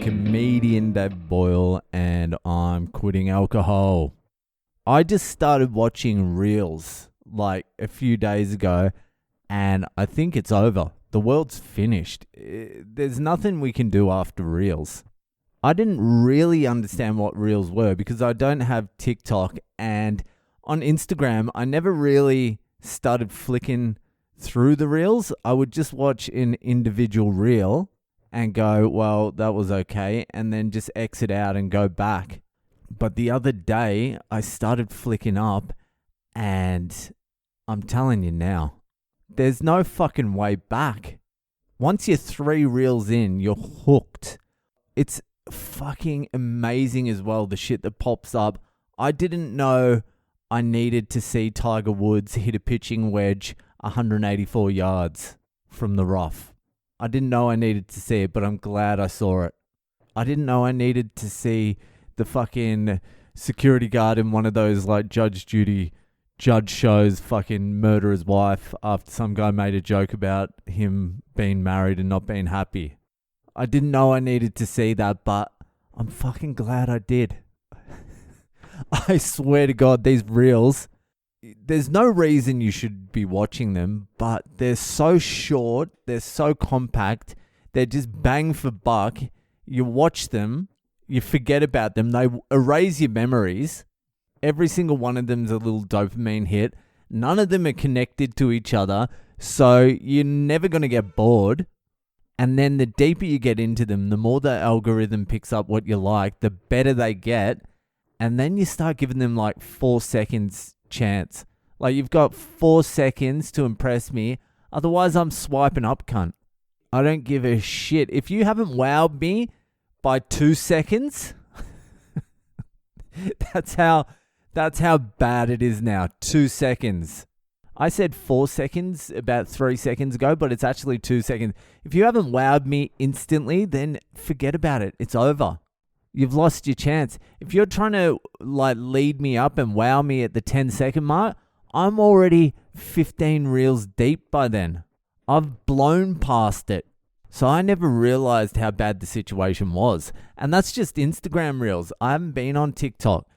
comedian Dave Boyle, and I'm quitting alcohol. I just started watching Reels like a few days ago, and I think it's over. The world's finished. There's nothing we can do after Reels. I didn't really understand what Reels were because I don't have TikTok, and on Instagram, I never really started flicking through the Reels. I would just watch an individual Reel and go, well, that was okay, and then just exit out and go back. But the other day, I started flicking up, and I'm telling you now, there's no fucking way back. Once you're 3 Reels in, you're hooked. It's fucking amazing as well, the shit that pops up. I didn't know I needed to see Tiger Woods hit a pitching wedge 184 yards from the rough. I didn't know I needed to see it, but I'm glad I saw it. I didn't know I needed to see the fucking security guard in one of those like Judge Judy judge shows fucking murder his wife after some guy made a joke about him being married and not being happy. I didn't know I needed to see that, but I'm fucking glad I did. I swear to God, these Reels, there's no reason you should be watching them, but they're so short, they're so compact, they're just bang for buck. You watch them, you forget about them, they erase your memories. Every single one of them is a little dopamine hit. None of them are connected to each other, so you're never going to get bored. And then the deeper you get into them, the more the algorithm picks up what you like, the better they get. And then you start giving them like 4 seconds chance. Like, you've got 4 seconds to impress me. Otherwise, I'm swiping up, cunt. I don't give a shit. If you haven't wowed me by 2 seconds, that's how bad it is now. 2 seconds. I said 4 seconds about 3 seconds ago, but it's actually 2 seconds. If you haven't wowed me instantly, then forget about it. It's over. You've lost your chance. If you're trying to like lead me up and wow me at the 10-second mark, I'm already 15 Reels deep by then. I've blown past it. So I never realized how bad the situation was. And that's just Instagram Reels. I haven't been on TikTok.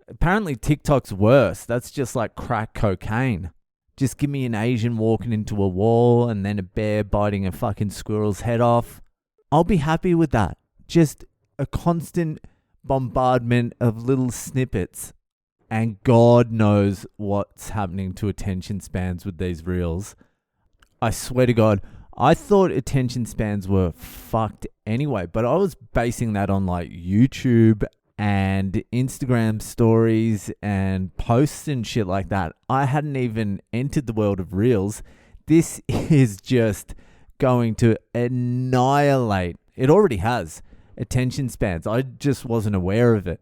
Apparently TikTok's worse. That's just like crack cocaine. Just give me an Asian walking into a wall and then a bear biting a fucking squirrel's head off. I'll be happy with that. Just a constant bombardment of little snippets. And God knows what's happening to attention spans with these Reels. I swear to God, I thought attention spans were fucked anyway, but I was basing that on like YouTube and Instagram stories and posts and shit like that. I hadn't even entered the world of Reels. This is just going to annihilate. It already has attention spans. I just wasn't aware of it.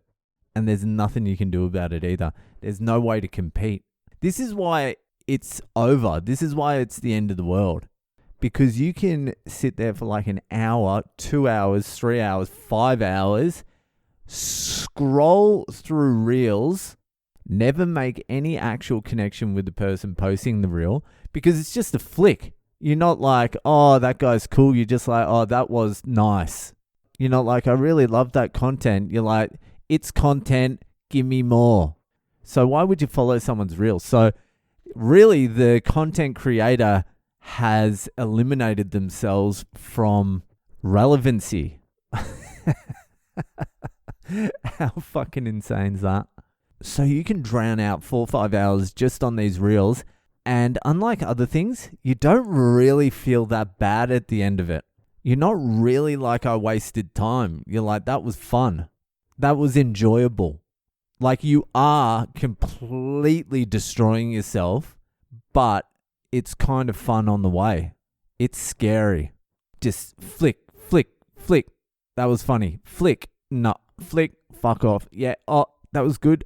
And there's nothing you can do about it either. There's no way to compete. This is why it's over. This is why it's the end of the world. Because you can sit there for like an hour, 2 hours, 3 hours, 5 hours, scroll through Reels, never make any actual connection with the person posting the Reel, because it's just a flick. You're not like, oh, that guy's cool. You're just like, oh, that was nice. You're not like, I really love that content. You're like, it's content, give me more. So why would you follow someone's Reel? So really the content creator has eliminated themselves from relevancy. How fucking insane is that? So you can drown out 4 or 5 hours just on these Reels, and unlike other things, you don't really feel that bad at the end of it. You're not really like, I wasted time. You're like, that was fun. That was enjoyable. Like, you are completely destroying yourself, but it's kind of fun on the way. It's scary. Just flick, flick, flick. That was funny. Flick. No. Flick. Fuck off. Yeah. Oh, that was good.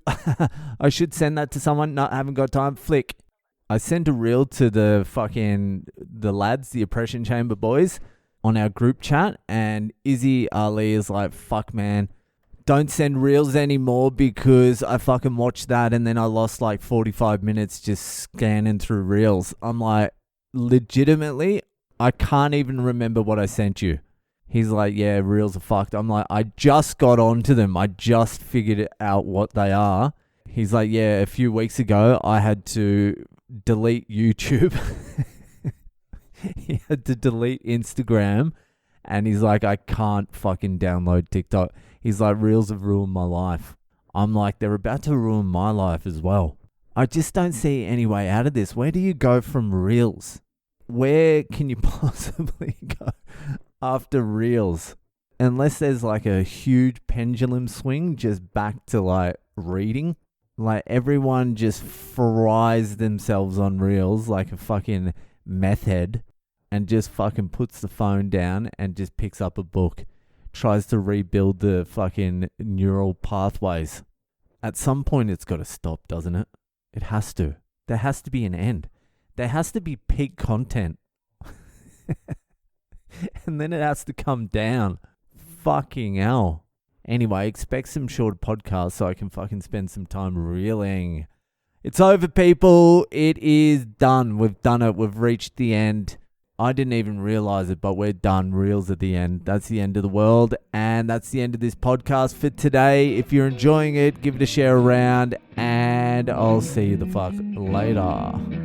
I should send that to someone. No, I haven't got time. Flick. I sent a Reel to the lads, the Oppression Chamber boys, on our group chat, and Izzy Ali is like, fuck, man, don't send Reels anymore because I fucking watched that and then I lost like 45 minutes just scanning through Reels. I'm like, legitimately, I can't even remember what I sent you. He's like, yeah, Reels are fucked. I'm like, I just got onto them. I just figured out what they are. He's like, yeah, a few weeks ago, I had to delete YouTube. He had to delete Instagram. And he's like, I can't fucking download TikTok. He's like, Reels have ruined my life. I'm like, they're about to ruin my life as well. I just don't see any way out of this. Where do you go from Reels? Where can you possibly go after Reels? Unless there's like a huge pendulum swing just back to like reading. Like everyone just fries themselves on Reels like a fucking meth head and just fucking puts the phone down and just picks up a book. Tries to rebuild the fucking neural pathways. At some point it's got to stop, doesn't it? It has to. There has to be an end. There has to be peak content. And then it has to come down. Fucking hell. Anyway, expect some short podcasts so I can fucking spend some time reeling. It's over, people. It is done. We've done it. We've reached the end. I didn't even realize it, but we're done. Reels at the end. That's the end of the world. And that's the end of this podcast for today. If you're enjoying it, give it a share around. And I'll see you the fuck later.